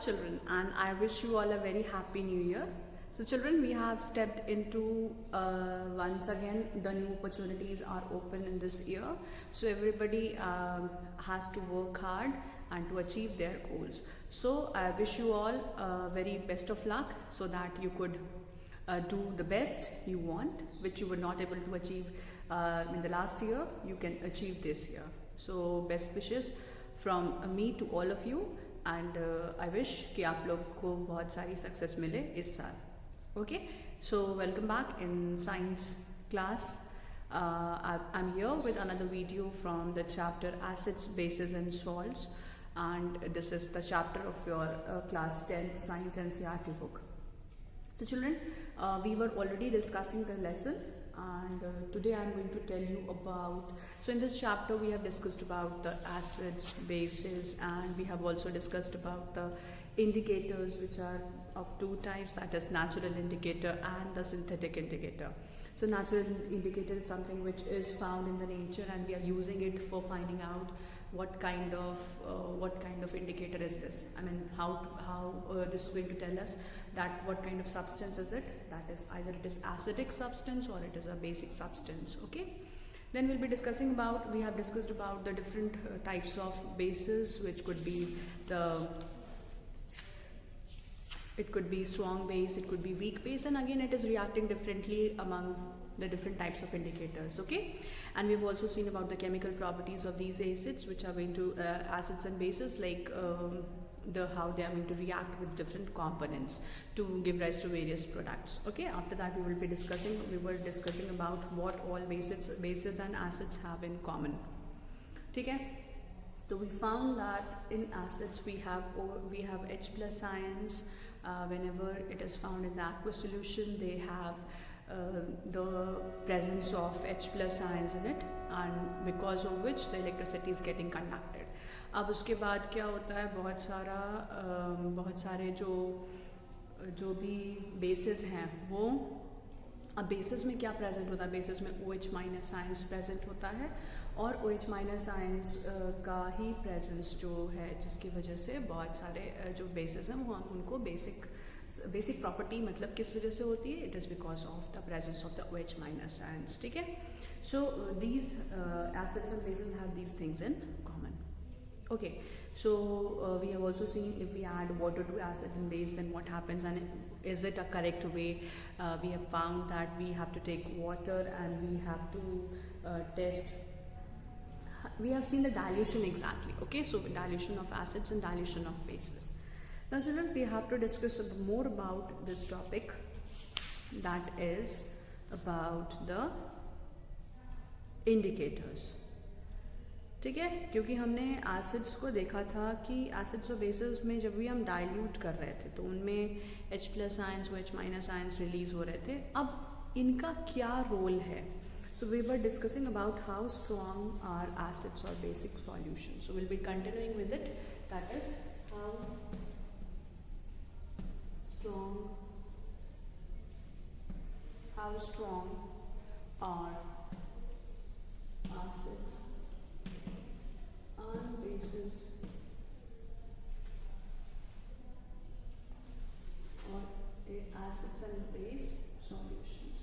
Children, and I wish you all a very happy new year. So children, we have stepped into once again the new opportunities are open in this year, so everybody has to work hard and to achieve their goals. So I wish you all very best of luck so that you could do the best you want, which you were not able to achieve in the last year, you can achieve this year. So best wishes from me to all of you, and I wish कि आप लोग को बहुत सारी success मिले इस साल. Okay, so welcome back in science class. I am here with another video from the chapter acids bases and salts, and this is the chapter of your class 10th science NCERT book. So children, we were already discussing the lesson, and today I am going to tell you about, so in this chapter we have discussed about the acids, bases, and we have also discussed about the indicators, which are of two types, that is natural indicator and the synthetic indicator. So natural indicator is something which is found in the nature, and we are using it for finding out what kind of indicator is this. I mean, how this is going to tell us that what kind of substance is it. That is either it is acidic substance or it is a basic substance. Okay. Then we'll be discussing about, we have discussed about the different types of bases, which could be it could be strong base, it could be weak base, and again it is reacting differently among the different types of indicators. Okay, and we've also seen about the chemical properties of these acids, which are going to acids and bases, like how they are going to react with different components to give rise to various products. Okay, after that we were discussing about what all bases and acids have in common. Okay, so we found that in acids we have H plus ions. Whenever it is found in the aqueous solution, they have the presence of H plus ions in it, and because of which the electricity is getting conducted. अब उसके बाद क्या होता है, बहुत सारे जो भी बेसिस हैं, वो अब बेसिस में क्या प्रेजेंट होता है, बेसिस में OH माइनस आयंस प्रेजेंट होता है, और OH माइनस आयंस का ही प्रेजेंस जो है, जिसकी वजह से बहुत सारे जो बेसिस हैं वो उनको बेसिक प्रॉपर्टी मतलब किस वजह से होती है, it is because of the presence of the OH minus ions. ठीक है, so these acids and bases have these things in common. Okay, so we have also seen if we add water to acid and base, then what happens, and is it a correct way. We have found that we have to take water and we have to test. We have seen the dilution exactly. Okay, so dilution of acids and dilution of bases. Now children, we have to discuss more about this topic, that is about the indicators. ठीक है, क्योंकि हमने acids को देखा था कि acids और basis में जब भी हम डाइल्यूट कर रहे थे तो उनमें H plus ions OH minus ions release हो रहे थे. अब इनका क्या रोल है. So we were discussing about how strong are acids और basic solution. So will be continuing with it, that is how strong are acids and bases, or acids and base solutions.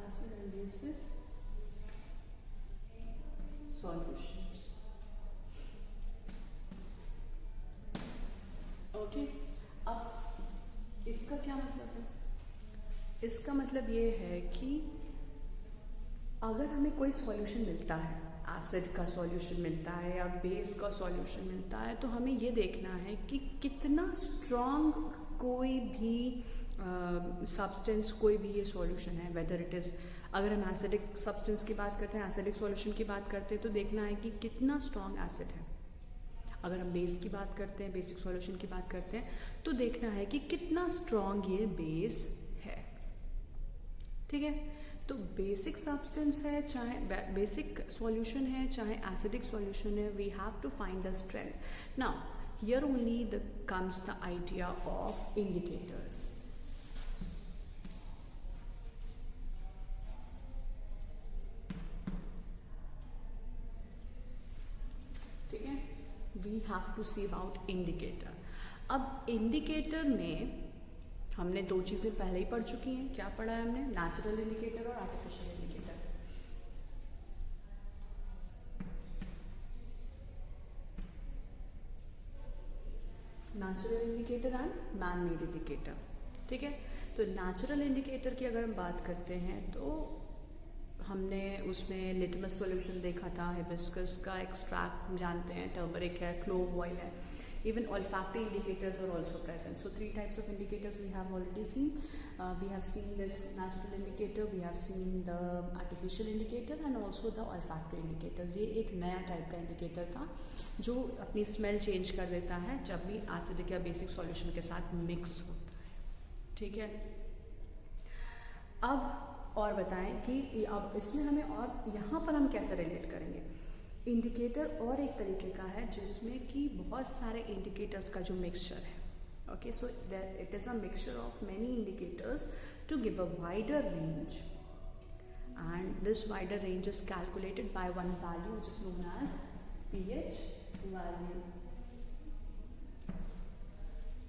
Acid and bases solutions. Okay, अब इसका क्या मतलब है. इसका मतलब ये है कि अगर हमें कोई सॉल्यूशन मिलता है, एसिड का सॉल्यूशन मिलता है या बेस का सॉल्यूशन मिलता है, तो हमें ये देखना है कि कितना स्ट्रॉन्ग कोई भी सब्सटेंस, कोई भी ये सॉल्यूशन है. वेदर इट इज़, अगर हम एसिडिक सब्सटेंस की बात करते हैं, एसिडिक सॉल्यूशन की बात करते हैं, तो देखना है कि कितना स्ट्रॉन्ग एसिड है. अगर हम बेस की बात करते हैं, बेसिक सॉल्यूशन की बात करते हैं, तो देखना है कि कितना स्ट्रॉन्ग ये बेस है. ठीक है, तो बेसिक सब्सटेंस है, चाहे बेसिक सॉल्यूशन है, चाहे एसिडिक सॉल्यूशन है, we have to find the strength. Now here only comes the idea of indicators. ठीक है, we have to see about indicator. अब इंडिकेटर में हमने दो चीज़ें पहले ही पढ़ चुकी हैं. क्या पढ़ा है हमने? नेचुरल इंडिकेटर और artificial indicator. Natural indicator and man made indicator. ठीक है, तो नेचुरल इंडिकेटर की अगर हम बात करते हैं तो हमने उसमें लिटमस सॉल्यूशन देखा था, हिबिस्कस का एक्सट्रैक्ट हम जानते हैं, टर्मरिक है, क्लोव ऑयल है. Even olfactory indicators are also present. So 3 types of indicators we have already seen. We have seen this natural indicator, we have seen the artificial indicator and also the olfactory indicators. ये एक नया type का indicator था जो अपनी smell change कर देता है जब भी एसिडिक या बेसिक सॉल्यूशन के साथ मिक्स होता है. ठीक है, अब और बताएं कि अब इसमें हमें और यहाँ पर हम कैसे रिलेट करेंगे. इंडिकेटर और एक तरीके का है जिसमें कि बहुत सारे इंडिकेटर्स का जो मिक्सचर है. Okay, so it is a mixture of many indicators to give a wider range, and this wider range is calculated by one value which is known as pH value.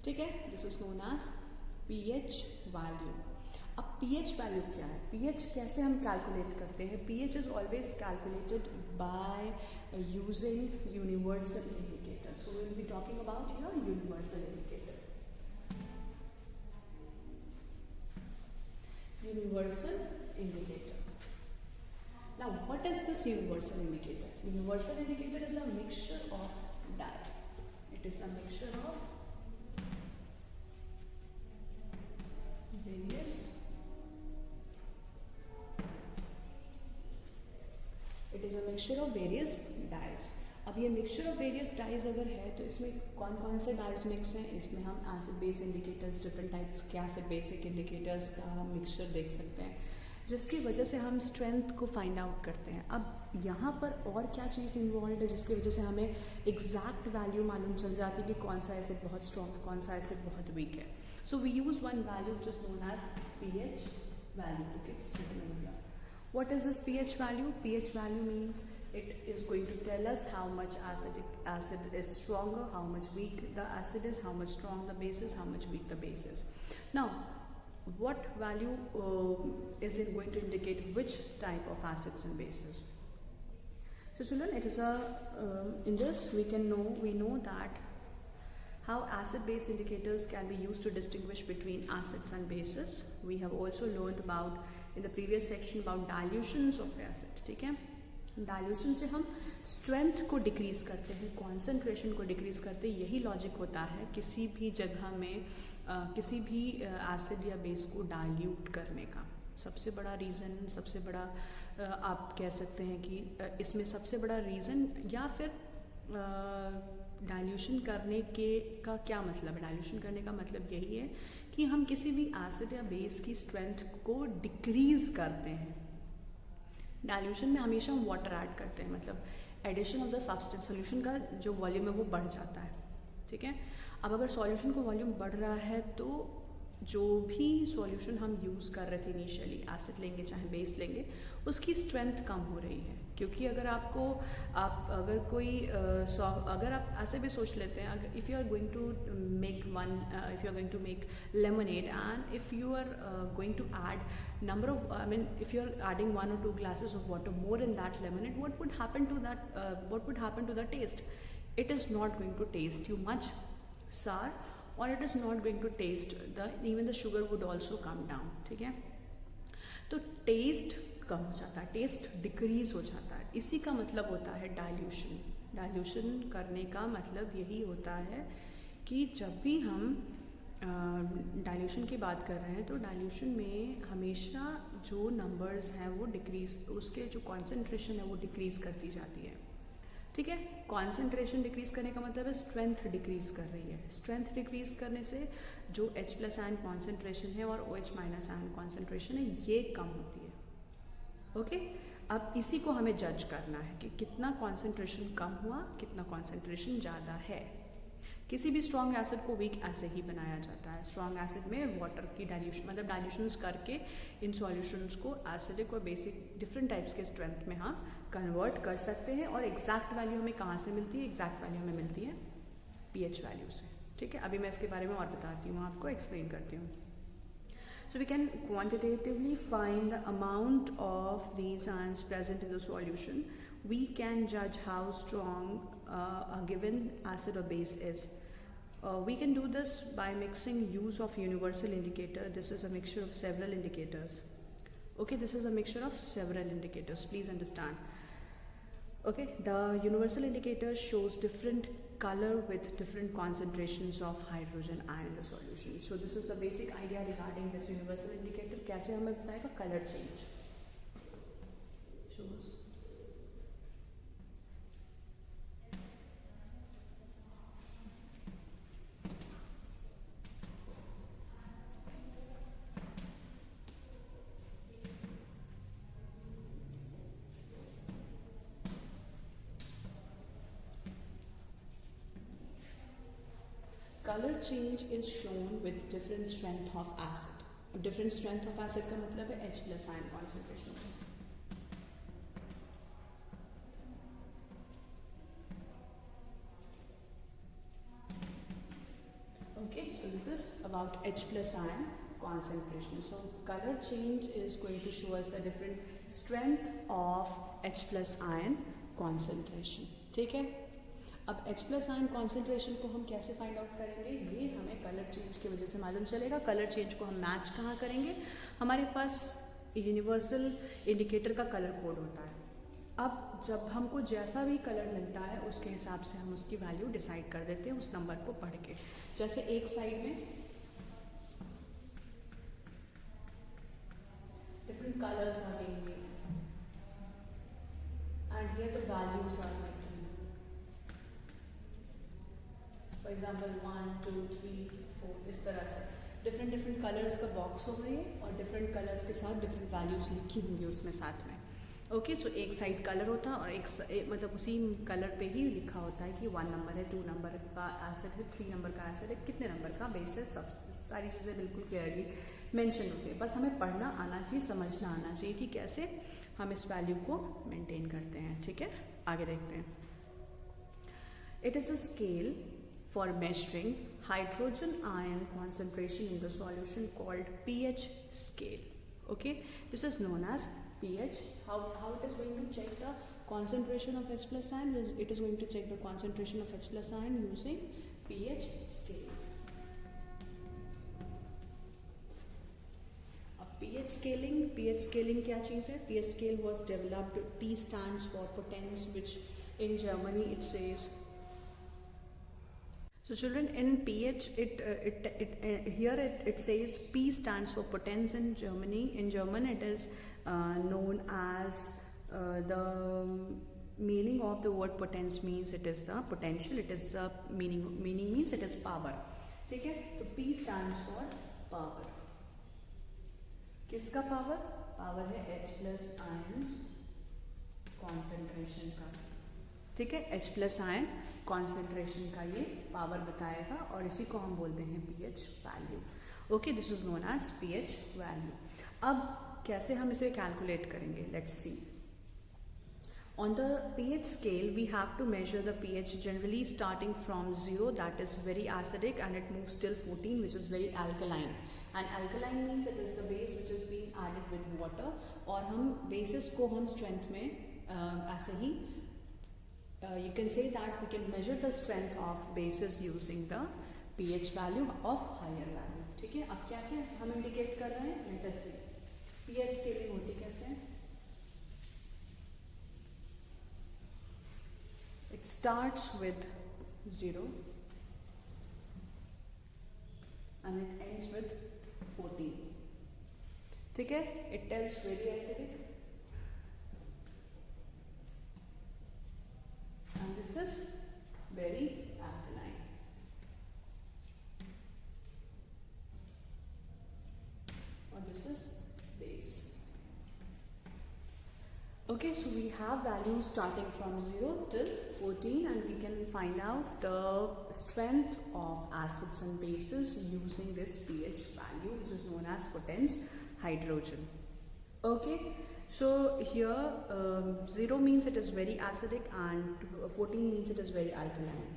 ठीक है, this is known as pH value. अब pH value क्या है? PH कैसे हम calculate करते हैं? PH is always calculated by using universal indicator. So we will be talking about your universal indicator. Universal indicator. Now what is this universal indicator? Universal indicator is a mixture of dye. It is a mixture of various mixture of various dyes. अब ये mixture of various dies अगर है तो इसमें कौन कौन से dies mix हैं? इसमें हम acid base indicators, different types के एसिड बेसिक इंडिकेटर्स का हम मिक्सचर देख सकते हैं जिसकी वजह से हम स्ट्रेंथ को फाइंड आउट करते हैं. अब यहाँ पर और क्या चीज़ इन्वॉल्व है जिसकी वजह से हमें एग्जैक्ट वैल्यू मालूम चल जाती है कि कौन सा एसिड बहुत स्ट्रॉन्ग है, कौन सा एसिड बहुत वीक है. So we use one value which is known as pH value to get strength. What is this pH value? pH value means it is going to tell us how much acid is stronger, how much weak the acid is, how much strong the base is, how much weak the base is. Now, what value is it going to indicate which type of acids and bases? So children, it is in this we know that how acid-base indicators can be used to distinguish between acids and bases. We have also learned about in the previous section about dilutions of acid. ठीक है, dilution से हम strength को decrease करते हैं, concentration को decrease करते हैं. यही लॉजिक होता है किसी भी जगह में किसी भी एसिड या बेस को डाइल्यूट करने का. सबसे बड़ा रीज़न, सबसे बड़ा आप कह सकते हैं कि इसमें सबसे बड़ा रीज़न या फिर डाइल्यूशन करने का क्या मतलब है? डाइल्यूशन करने का मतलब यही है कि हम किसी भी एसिड या बेस की स्ट्रेंथ को डिक्रीज करते हैं. डाइल्यूशन में हमेशा हम वाटर ऐड करते हैं, मतलब addition of the substance, solution का जो वॉल्यूम है वो बढ़ जाता है. ठीक है, अब अगर सॉल्यूशन का वॉल्यूम बढ़ रहा है तो जो भी सॉल्यूशन हम यूज़ कर रहे थे इनिशियली, एसिड लेंगे चाहे बेस लेंगे, उसकी स्ट्रेंथ कम हो रही है. क्योंकि अगर आप ऐसे भी सोच लेते हैं, if you are going to make lemonade and if you are going to add if you are adding 1 or 2 glasses of water more in that lemonade, what would happen to the taste? It is not going to taste you much sour, or it is not going to taste even the sugar would also come down. ठीक है, तो test कम हो जाता है, test decrease हो जाता है. इसी का मतलब होता है डाइल्यूशन. डाइल्यूशन करने का मतलब यही होता है कि जब भी हम डाइल्यूशन की बात कर रहे हैं तो डाइल्यूशन में हमेशा जो नंबर्स हैं वो डिक्रीज, उसके जो कॉन्सेंट्रेशन है वो डिक्रीज करती जाती है. ठीक है, कॉन्सेंट्रेशन डिक्रीज करने का मतलब है स्ट्रेंथ डिक्रीज कर रही है. स्ट्रेंथ डिक्रीज करने से जो H+ आयन कॉन्सेंट्रेशन है और OH- आयन कॉन्सेंट्रेशन है ये कम होती है. ओके, अब इसी को हमें जज करना है कि कितना कॉन्सेंट्रेशन कम हुआ, कितना कॉन्सेंट्रेशन ज़्यादा है. किसी भी स्ट्रॉन्ग एसिड को वीक ऐसे ही बनाया जाता है. स्ट्रॉन्ग एसिड में वाटर की डाइल्यूशन, मतलब डाइल्यूशंस करके इन सॉल्यूशंस को एसिडिक और बेसिक डिफरेंट टाइप्स के स्ट्रेंथ में हम कन्वर्ट कर सकते हैं. और एग्जैक्ट वैल्यू हमें कहाँ से मिलती है? एग्जैक्ट वैल्यू हमें मिलती है pH वैल्यू से, ठीक है। अभी मैं इसके बारे में और बताती हूँ, आपको एक्सप्लेन करती हूँ। So we can quantitatively find the amount of these ions present in the solution. We can judge how strong a given acid or base is. We can do this by mixing use of universal indicator. This is a mixture of several indicators. Okay, this is a mixture of several indicators. Please understand. Okay, the universal indicator shows different color with different concentrations of hydrogen ion in the solution. So this is a basic idea regarding this universal indicator. कैसे हमें बताएगा? Color change shows color change is shown with different strength of acid. Different strength of acid का मतलब है H plus ion concentration से. Okay, so this is about H plus ion concentration. So color change is going to show us the different strength of H plus ion concentration. ठीक है? अब H plus ion concentration को हम कैसे find out करेंगे, ये हमें colour change की वजह से मालूम चलेगा। कलर चेंज को हम मैच कहाँ करेंगे? हमारे पास यूनिवर्सल इंडिकेटर का कलर कोड होता है। अब जब हमको जैसा भी कलर मिलता है उसके हिसाब से हम उसकी वैल्यू डिसाइड कर देते हैं उस नंबर को पढ़ के। जैसे एक साइड में different colours are being made and here the values are given. For example 1 2 3 4 इस तरह से डिफरेंट कलर्स का बॉक्स होगा ये, और डिफरेंट कलर्स के साथ डिफरेंट वैल्यूज लिखी होंगी उसमें साथ में। ओके, सो एक साइड कलर होता है और एक मतलब उसी कलर पे ही लिखा होता है कि 1 नंबर है, 2 नंबर का एसिड है, 3 नंबर का एसिड है, कितने नंबर का बेस है, सब सारी चीज़ें बिल्कुल क्लियरली मेंशन होती है। बस हमें पढ़ना आना चाहिए, समझना आना चाहिए कि कैसे हम इस वैल्यू को मेंटेन करते हैं। ठीक है, आगे देखते हैं। It is a scale for measuring hydrogen ion concentration in the solution called pH scale. Okay, this is known as pH. How it is going to check the concentration of H plus ion? It is going to check the concentration of H plus ion using pH scale. pH scaling क्या चीज़ है? pH scale was developed. P stands for potence, which in Germany it says. So children, in pH, it says P stands for potence in Germany. In German, it is known as the meaning of the word potence means it is the potential. It is the meaning means it is power. ठीक है, तो P stands for power. किसका power? Power है H plus ions concentration का। ठीक है, H plus ion concentration का ये पावर बताएगा और इसी को हम बोलते हैं pH value. Okay, this is known as pH value. अब कैसे हम इसे कैलकुलेट करेंगे? Let's see. On the pH scale we have to measure the pH generally starting from 0, that is very acidic, and it moves till 14, which is very alkaline. And alkaline means it is the base which is being added with water, और हम bases को हम strength में ऐसे ही you can say that we can measure the strength of bases using the pH value of higher value. ठीक है, अब कैसे हम इंडिकेट कर रहे हैं? लेट अस सी। pH स्केलिंग होती कैसे? It starts with 0 and it ends with 14. ठीक है, it tells very acidic and this is very alkaline. Or this is base. Okay, so we have values starting from 0 till 14, and we can find out the strength of acids and bases using this pH value, which is known as potence hydrogen. Okay, so here 0 means it is very acidic and 14 means it is very alkaline.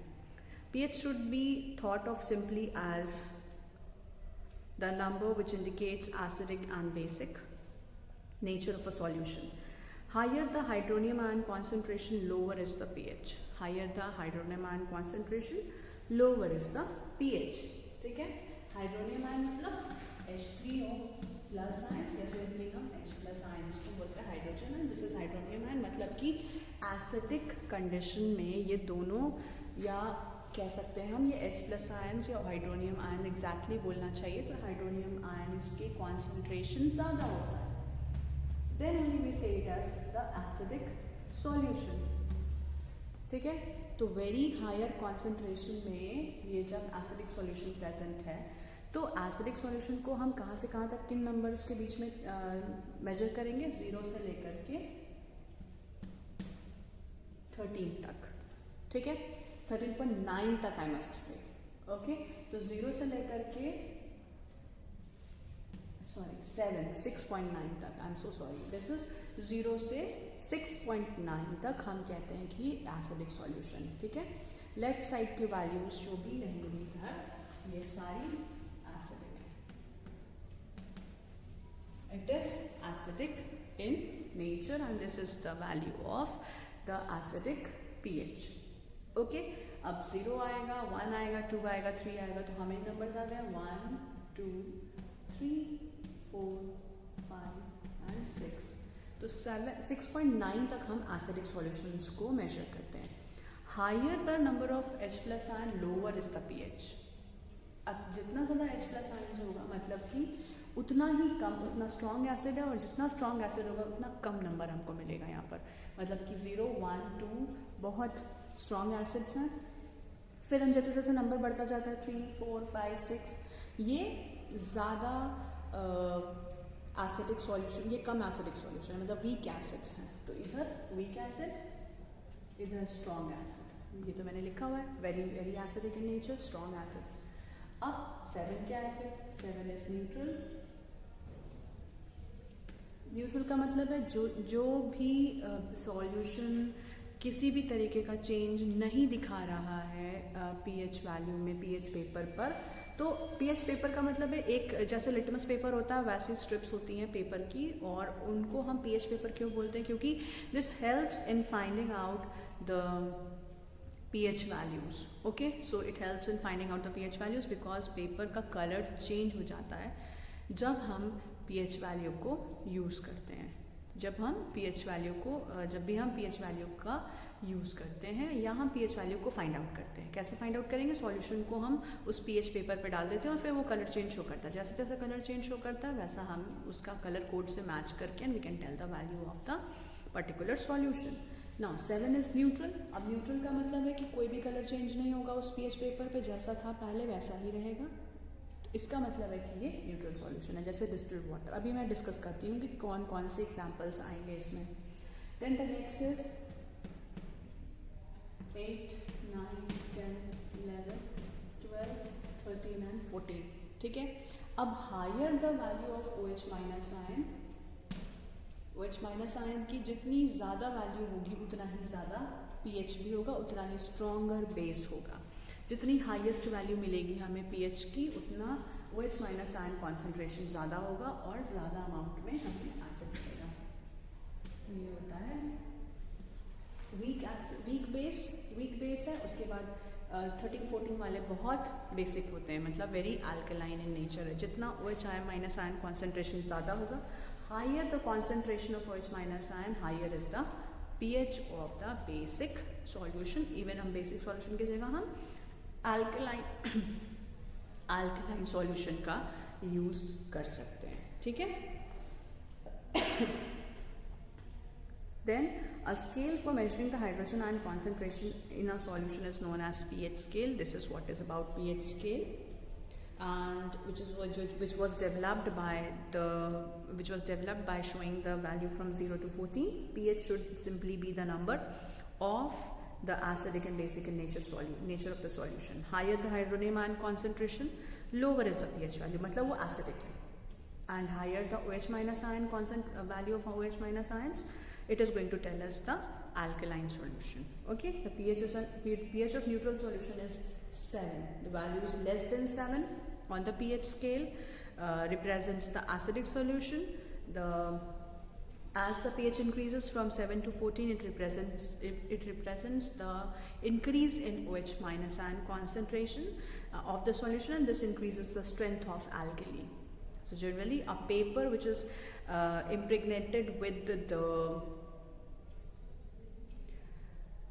pH should be thought of simply as the number which indicates acidic and basic nature of a solution. Higher the hydronium ion concentration, lower is the pH. Higher the hydronium ion concentration, lower is the pH. ठीक है, hydronium ion मतलब H3O plus ions, या simply हम H plus ions को बोलते हैं hydrogen, and this is hydronium ion. मतलब कि एसिडिक कंडीशन में ये दोनों, या कह सकते हैं हम ये H प्लस आयंस या हाइड्रोनियम आयन एग्जैक्टली बोलना चाहिए, पर हाइड्रोनियम आयंस के कॉन्सेंट्रेशन ज़्यादा होता है. Then only we say it as the acidic solution. ठीक है, तो वेरी हायर कॉन्सेंट्रेशन में ये जब एसिडिक सॉल्यूशन प्रेजेंट है, तो एसिडिक सॉल्यूशन को हम कहाँ से कहाँ तक, किन नंबर्स के बीच में मेजर करेंगे? 0 से लेकर के 13 तक. ठीक है, 13.9 तक आई मस्ट से. ओके, तो 0 से लेकर के 6.9 तक, I am so sorry, this is 0 से 6.9 तक हम कहते हैं कि एसिडिक सॉल्यूशन. ठीक है, लेफ्ट साइड की वैल्यूज जो भी रहेंगी इधर, ये सारी एसिडिक है. It is acidic in nature and this is the value of the acidic pH. Okay, अब 0 आएगा, 1 आएगा, 2 आएगा, 3 आएगा, तो हमें नंबर्स आ जाए 1 2 3 4 5 एंड 6. तो 6.9 तक हम एसिडिक सॉल्यूशंस को मेजर करते हैं. Higher the number of H plus ion, lower is the pH. अब जितना ज़्यादा H प्लस आयन होगा, मतलब कि उतना ही कम, उतना स्ट्रॉन्ग एसिड है, और जितना स्ट्रॉन्ग एसिड होगा उतना कम नंबर हमको मिलेगा यहाँ पर. मतलब कि 0 1 2 बहुत स्ट्रॉन्ग एसिड्स हैं, फिर हम जैसे जैसे नंबर बढ़ता जाता है 3 4 5 6, ये ज़्यादा एसिडिक सॉल्यूशन, ये कम एसिडिक सॉल्यूशन है, मतलब वीक एसिड्स हैं. तो इधर वीक एसिड, इधर स्ट्रॉन्ग एसिड. ये तो मैंने लिखा हुआ है, very very acidic in nature, strong acids. अब 7 क्या है फिर? 7 इज न्यूट्रल. न्यूट्रल का मतलब है जो भी सॉल्यूशन किसी भी तरीके का चेंज नहीं दिखा रहा है पीएच वैल्यू में, पीएच पेपर पर. तो पीएच पेपर का मतलब है एक जैसे लिटमस पेपर होता है वैसी स्ट्रिप्स होती हैं पेपर की, और उनको हम पीएच पेपर क्यों बोलते हैं? क्योंकि this helps in finding out the pH values. Okay, so it helps in finding out the pH values because paper का कलर चेंज हो जाता है जब हम pH वैल्यू को यूज़ करते हैं. जब भी हम pH वैल्यू का यूज़ करते हैं या हम pH वैल्यू को फाइंड आउट करते हैं. कैसे फाइंड आउट करेंगे? सॉल्यूशन को हम उस pH पेपर पे डाल देते हैं और फिर वो कलर चेंज शो करता है. जैसे जैसे कलर चेंज शो करता है वैसा हम उसका कलर कोड से मैच करके and we can tell the value of the particular solution. Now 7 is neutral. अब न्यूट्रल का मतलब है कि कोई भी कलर चेंज नहीं होगा उस पीएच पेपर पे, जैसा था पहले वैसा ही रहेगा. तो इसका मतलब है कि ये न्यूट्रल सॉल्यूशन है, जैसे डिस्टिल्ड वाटर. अभी मैं डिस्कस करती हूँ कि कौन कौन से एग्जांपल्स आएंगे इसमें. Then the next is 8 9 10 11 12 13 and 14. ठीक है, अब higher the value of OH minus ion, OH minus ion की जितनी ज़्यादा वैल्यू होगी उतना ही ज़्यादा pH भी होगा, उतना ही स्ट्रॉन्गर बेस होगा. जितनी हाईएस्ट वैल्यू मिलेगी हमें pH की, उतना OH माइनस आयन कॉन्सेंट्रेशन ज़्यादा होगा और ज़्यादा अमाउंट में हमें एसिड मिलेगा. तो ये होता है वीक बेस है. उसके बाद 13-14 वाले बहुत बेसिक होते हैं, मतलब वेरी अल्कलाइन इन नेचर है. जितना OH माइनस आयन कॉन्सेंट्रेशन ज़्यादा होगा, higher the concentration of OH minus ion, higher is the pH of the basic solution. Even हम basic solution की जगह हम alkaline solution का use कर सकते हैं. ठीक है. Then a scale for measuring the hydrogen ion concentration in a solution is known as pH scale. This is what is about pH scale. And which was developed by showing the value from 0 to 14. pH should simply be the number of the acidic and basic in nature of the solution. Higher the hydronium ion concentration, lower is the pH value, मतलब वो acidic है. And higher the OH minus ion value of OH minus ions, it is going to tell us the alkaline solution. Okay, the pH of neutral solution is 7. The value is less than 7 on the pH scale represents the acidic solution. As the pH increases from 7 to 14, it represents the increase in OH minus ion concentration of the solution, and this increases the strength of alkali. So generally, a paper which is impregnated with the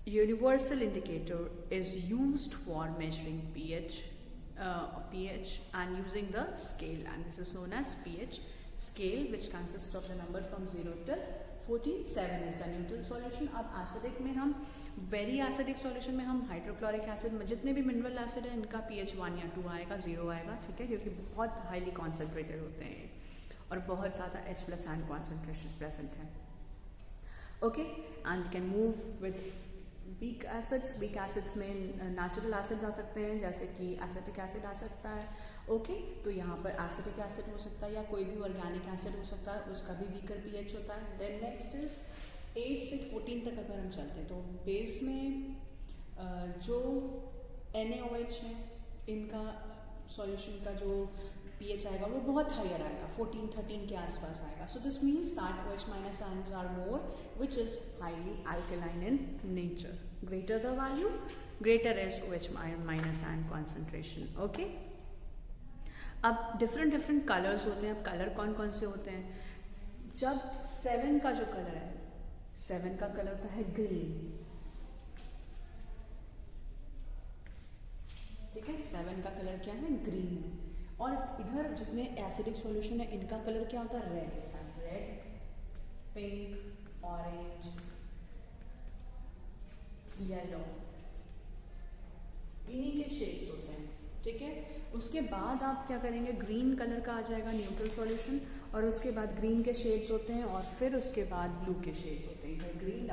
universal indicator is used for measuring pH and using the scale, and this is known as pH scale, which consists of the number from 0 till 14. 7 is the neutral solution. अब acidic में हम very acidic solution में हम hydrochloric acid में जितने भी mineral acid है इनका pH 1 या 2 आएगा, 0 आएगा, ठीक है, क्योंकि बहुत हाईली कॉन्सेंट्रेटेड होते हैं और बहुत ज़्यादा H+ आयन कॉन्सेंट्रेशन प्रेजेंट है. Okay, and we can move with weak acids. Weak acids में नेचुरल एसिड्स आ सकते हैं, जैसे कि एसिटिक एसिड आ सकता है. ओके, तो यहाँ पर एसिटिक एसिड हो सकता है या कोई भी ऑर्गेनिक एसिड हो सकता है, उसका भी वीकर पीएच होता है. देन नेक्स्ट इज 8 से 14 तक अगर हम चलते हैं तो बेस में जो NaOH है इनका सॉल्यूशन का जो pH आएगा वो बहुत हायर आएगा, 14-13 के आसपास आएगा. So this means that OH minus ions are more which is highly alkaline in nature. Greater the value, greater is OH minus ion concentration. Okay, अब डिफरेंट कलर्स होते हैं. अब कलर कौन कौन से होते हैं? जब 7 का जो कलर है, 7 का कलर होता है ग्रीन, ठीक है, 7 का कलर क्या है? ग्रीन. और इधर जितने एसिडिक सॉल्यूशन है इनका कलर क्या होता है? Red. Red, pink, orange, yellow, इन्हीं के शेड्स होते हैं, ठीक है. उसके बाद आप क्या करेंगे? ग्रीन कलर का आ जाएगा न्यूट्रल सॉल्यूशन, और उसके बाद ग्रीन के शेड्स होते हैं, और फिर उसके बाद ब्लू के शेड्स होते हैं. इधर ग्रीन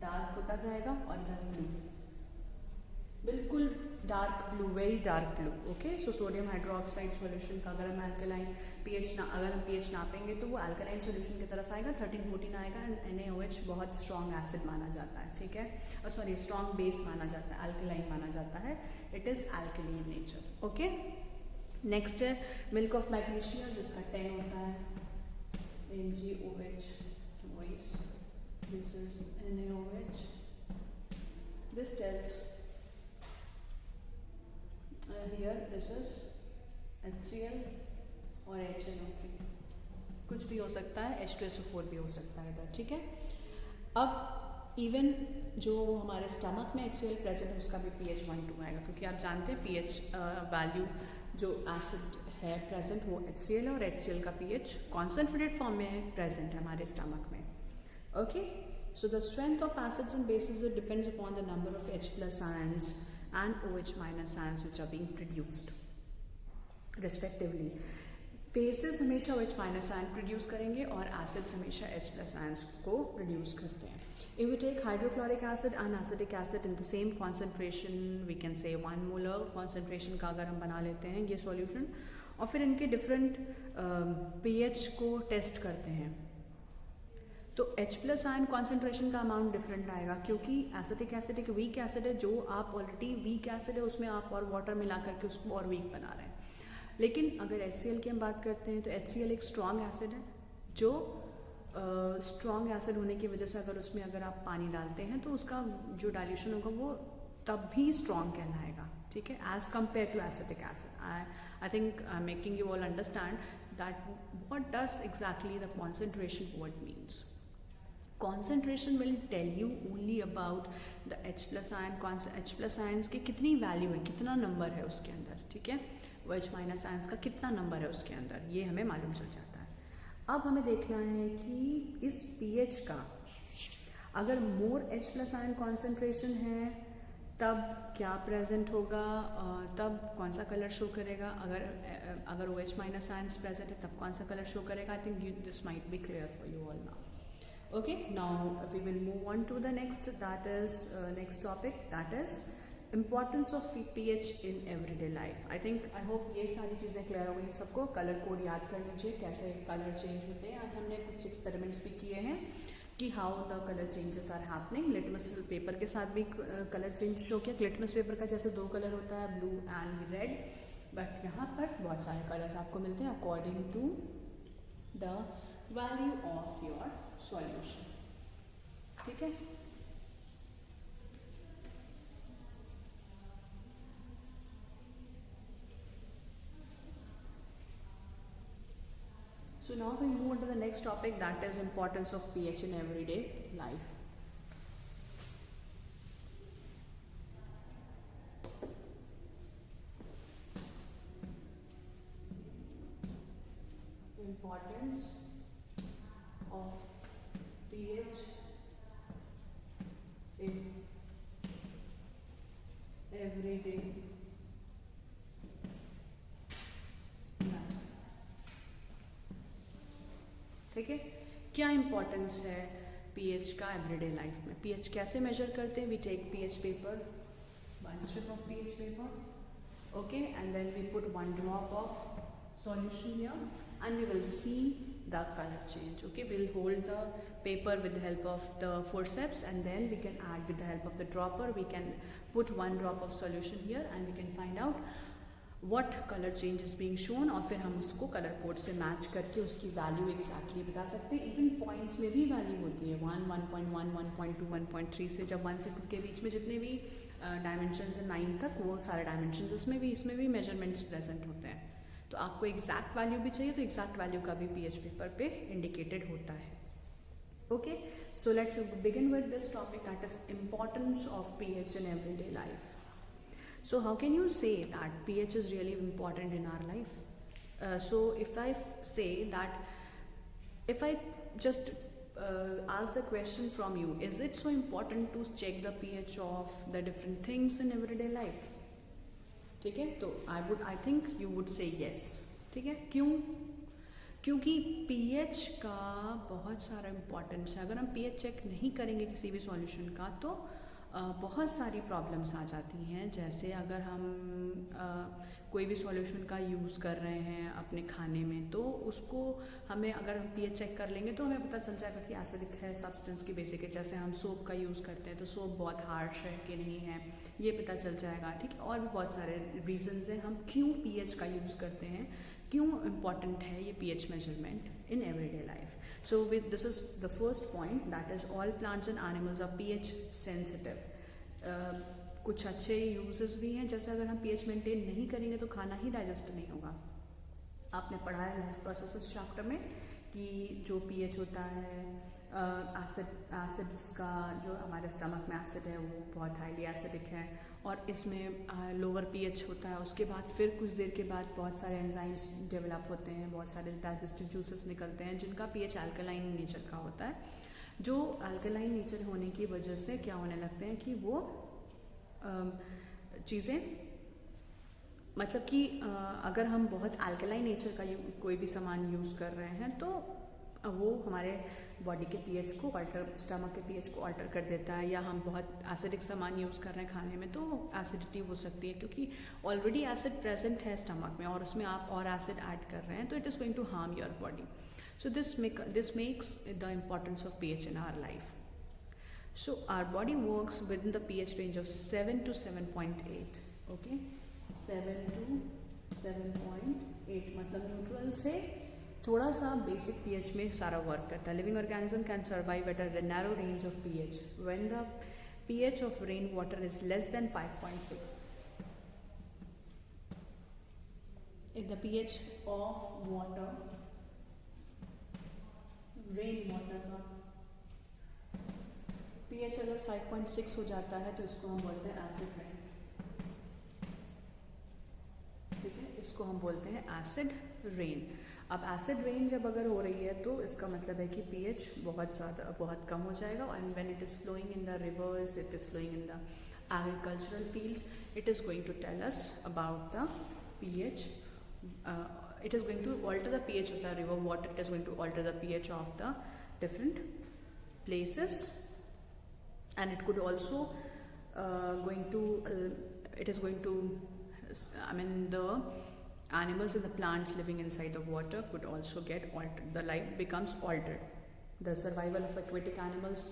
डार्क होता जाएगा, और इधर ब्लू बिल्कुल dark blue, very dark blue. Okay, so sodium hydroxide solution का अगर हम अल्कलाइन अगर हम पीएच नापेंगे तो वो अल्कलाइन सॉल्यूशन की तरफ आएगा, 13-14 आएगा. NaOH बहुत स्ट्रॉन्ग एसिड माना जाता है, ठीक है, और सॉरी स्ट्रॉन्ग बेस माना जाता है, अल्कलाइन माना जाता है. It is alkali in nature. Okay, next है मिल्क ऑफ मैग्नीशिया, जिसका 10 होता है, MgOH voice. This is NaOH. This tells here this is HCl और HNO3. कुछ भी हो सकता है, H2SO4 भी हो सकता है इधर, ठीक है. अब इवन जो हमारे स्टमक में HCl प्रेजेंट है उसका भी pH 1-2 आएगा, क्योंकि आप जानते हैं pH वैल्यू जो एसिड है प्रेजेंट वो HCl, और HCl का pH कॉन्सेंट्रेटेड फॉर्म में है प्रेजेंट है हमारे स्टमक में. Okay, so the strength of acids and bases depends upon the number of H+ ions and OH minus ions which are being produced respectively. Bases हमेशा OH minus ion produce करेंगे और acids हमेशा H+ ions को produce करते हैं. If we take hydrochloric acid and acetic acid in the same concentration, we can say 1 molar concentration का अगर हम बना लेते हैं ये solution, और फिर इनके different pH को test करते हैं, तो H+ आयन कॉन्सेंट्रेशन का अमाउंट डिफरेंट आएगा, क्योंकि एसिटिक एसिड एक वीक एसिड है, जो आप ऑलरेडी वीक एसिड है उसमें आप और वाटर मिला करके उसको और वीक बना रहे हैं. लेकिन अगर HCl की हम बात करते हैं तो HCl एक स्ट्रॉन्ग एसिड है, जो स्ट्रॉन्ग एसिड होने की वजह से अगर उसमें अगर आप पानी डालते हैं तो उसका जो डाइल्यूशन होगा वो तब भी स्ट्रॉन्ग कहलाएगा, ठीक है, as compare to acetic acid. I think I am making you all understand that what does exactly the concentration word means. Concentration will tell you only about the H+ ion. H+ ions की कितनी value है, कितना number है उसके अंदर, ठीक है, वो H- ions का कितना नंबर है उसके अंदर, ये हमें मालूम चल जाता है. अब हमें देखना है कि इस pH का अगर मोर H+ ion कॉन्सेंट्रेशन है तब क्या प्रेजेंट होगा, तब कौन सा कलर शो करेगा. अगर OH- ions प्रेजेंट है तब कौन सा कलर शो करेगा. I think this might be clear for you all now. Okay, now we will move on to the next topic, that is importance of pH in everyday life. I hope ये सारी चीज़ें clear हो गई सबको. Colour code याद कर लीजिए, कैसे कलर चेंज होते हैं. आज हमने कुछ एक्सपेरिमेंट्स भी किए हैं कि how the colour changes are happening. Litmus paper के साथ भी कलर चेंज शो किया। लिटमस पेपर का जैसे 2 कलर होता है, ब्लू एंड रेड, बट यहाँ पर बहुत सारे कलर्स आपको मिलते हैं according to the value of your solution. ठीक है, so now we move on to the next topic, that is importance of pH in everyday life. Importance of pH in everyday life. ठीक है, क्या importance है pH का everyday life में? PH कैसे measure करते हैं? We take pH paper, one strip of pH paper, okay, and then we put 1 drop of solution here and we will see the color change. Okay, we'll hold the paper with the help of the forceps and then we can add with the help of the dropper. We can put 1 drop of solution here and we can find out what color change is being shown और फिर हम उसको colour code से match करके उसकी value exactly बता सकते हैं। इवन पॉइंट्स में भी वैल्यू होती है 1, 1.1, 1.2, 1.3 से जब 1 से 2 के बीच में जितने भी डायमेंशंस हैं 9 तक, वो सारे डायमेंशंस इसमें भी मेजरमेंट्स प्रेजेंट होते हैं। तो आपको एग्जैक्ट वैल्यू भी चाहिए तो एग्जैक्ट वैल्यू का भी पीएच पेपर पे इंडिकेटेड होता है। Okay, so let's begin with this topic, that is importance of pH in everyday life. So how can you say that pH is really important in our life? So if I say that, if I just ask the question from you, is it so important to check the pH of the different things in everyday life? ठीक है, तो I think you would say yes. ठीक है, क्यों? क्योंकि pH का बहुत सारा इम्पोर्टेंस है। अगर हम pH चेक नहीं करेंगे किसी भी सॉल्यूशन का तो बहुत सारी प्रॉब्लम्स आ जाती हैं। जैसे अगर हम कोई भी सॉल्यूशन का यूज़ कर रहे हैं अपने खाने में, तो उसको हमें अगर हम पीएच चेक कर लेंगे तो हमें पता चल जाएगा कि एसिडिक है, सब्सटेंस की बेसिक है। जैसे हम सोप का यूज़ करते हैं तो सोप बहुत हार्श है कि नहीं है, ये पता चल जाएगा। ठीक है, और भी बहुत सारे रीजंस हैं हम क्यों पीएच का यूज़ करते हैं, क्यों इम्पॉर्टेंट है ये pH measurement in everyday life. So this is the first point, that is all plants and animals are pH sensitive. कुछ अच्छे यूजेस भी हैं, जैसे अगर हम pH मेंटेन नहीं करेंगे तो खाना ही डाइजेस्ट नहीं होगा. आपने पढ़ा है लाइफ प्रोसेसेस चैप्टर में कि जो pH होता है एसिड्स का, जो हमारे स्टमक में एसिड है वो बहुत हाईली एसिडिक है, और इसमें लोअर पीएच होता है. उसके बाद फिर कुछ देर के बाद बहुत सारे एंजाइम्स डेवलप होते हैं, बहुत सारे डाइजेस्टिव जूसेस निकलते हैं जिनका पीएच अल्कलाइन नेचर का होता है. जो अल्कलाइन नेचर होने की वजह से क्या होने लगते हैं कि वो चीज़ें, मतलब कि अगर हम बहुत अल्कलाइन नेचर का कोई भी सामान यूज़ कर रहे हैं तो वो हमारे बॉडी के पीएच को अल्टर, स्टमक के पीएच को अल्टर कर देता है. या हम बहुत एसिडिक सामान यूज़ कर रहे हैं खाने में तो एसिडिटी हो सकती है, क्योंकि ऑलरेडी एसिड प्रेजेंट है स्टमक में और उसमें आप और एसिड ऐड कर रहे हैं तो it is going to harm your body. So this makes the importance of pH in our life. So our body works within the pH range of 7 to 7.8. Okay, 7 to 7.8 मतलब neutral से थोड़ा सा basic pH में सारा work करता है. Living organism can survive at a narrow range of pH when the pH of rain water is less than 5.6. if the pH of water, rain water का pH अगर 5.6 हो जाता है तो इसको हम बोलते हैं एसिड रेन. ठीक है, इसको हम बोलते हैं एसिड रेन. अब एसिड रेन जब अगर हो रही है तो इसका मतलब है कि pH बहुत कम हो जाएगा. And when it is flowing in the rivers, it is flowing in the agricultural fields, it is going to tell us about the pH. It is going to alter the pH of the river water. It is going to alter the pH of the different places. And it could also it is going to, I mean, the animals and the plants living inside the water could also get altered. The life becomes altered. the survival of aquatic animals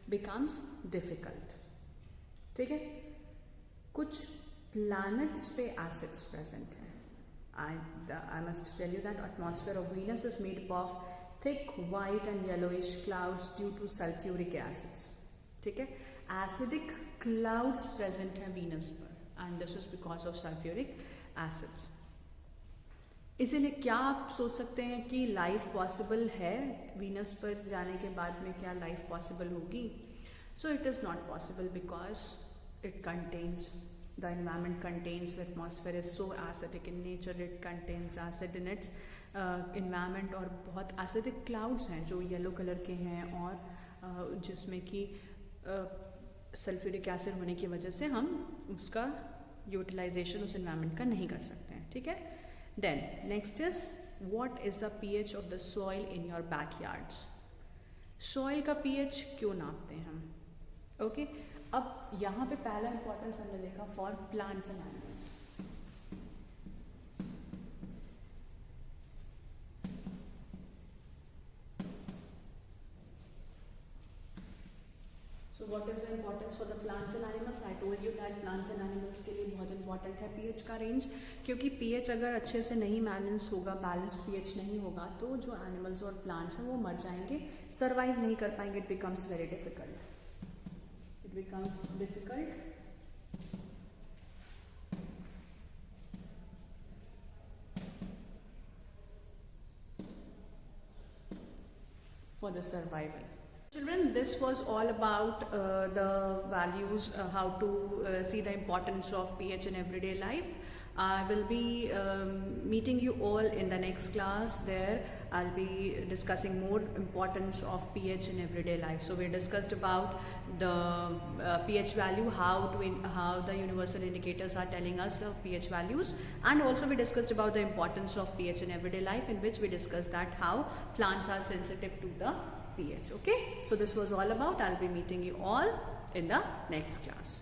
becomes difficult. ठीक है, कुछ planets पे acids present हैं. I must tell you that atmosphere of Venus is made up of thick white and yellowish clouds due to sulfuric acids. ठीक है, acidic clouds present हैं Venus पर, and this is because of sulfuric acids. इसीलिए क्या आप सोच सकते हैं कि लाइफ पॉसिबल है वीनस पर जाने के बाद में, क्या लाइफ पॉसिबल होगी? सो it is not possible because it contains, the environment contains, the atmosphere is so acidic in nature, it contains acid in its environment, और बहुत एसिडिक क्लाउड्स हैं जो येलो कलर के हैं और जिसमें कि सल्फ्यूरिक एसिड होने की वजह से हम उसका यूटिलाइजेशन उस इन्वायरमेंट का नहीं कर सकते हैं. ठीक है. Then next is what is the pH of the soil in your backyards? Soil का pH क्यों नापते हैं हम? Okay, अब यहाँ पे पहला इंपॉर्टेंस हमने देखा for plants and animals. So what is the importance for the plants and animals? I told you that plants and animals के लिए बहुत important है pH का रेंज, क्योंकि pH अगर अच्छे से नहीं बैलेंस होगा, बैलेंस्ड pH नहीं होगा, तो जो एनिमल्स और प्लांट्स हैं वो मर जाएंगे, सर्वाइव नहीं कर पाएंगे. It becomes very difficult. It becomes difficult for the survival. Children, this was all about the values, how to see the importance of pH in everyday life. I will be meeting you all in the next class. There I'll be discussing more importance of pH in everyday life. So we discussed about the pH value, how the universal indicators are telling us the pH values, and also we discussed about the importance of pH in everyday life, in which we discussed that how plants are sensitive to the pH. Okay, so this was all about. I'll be meeting you all in the next class.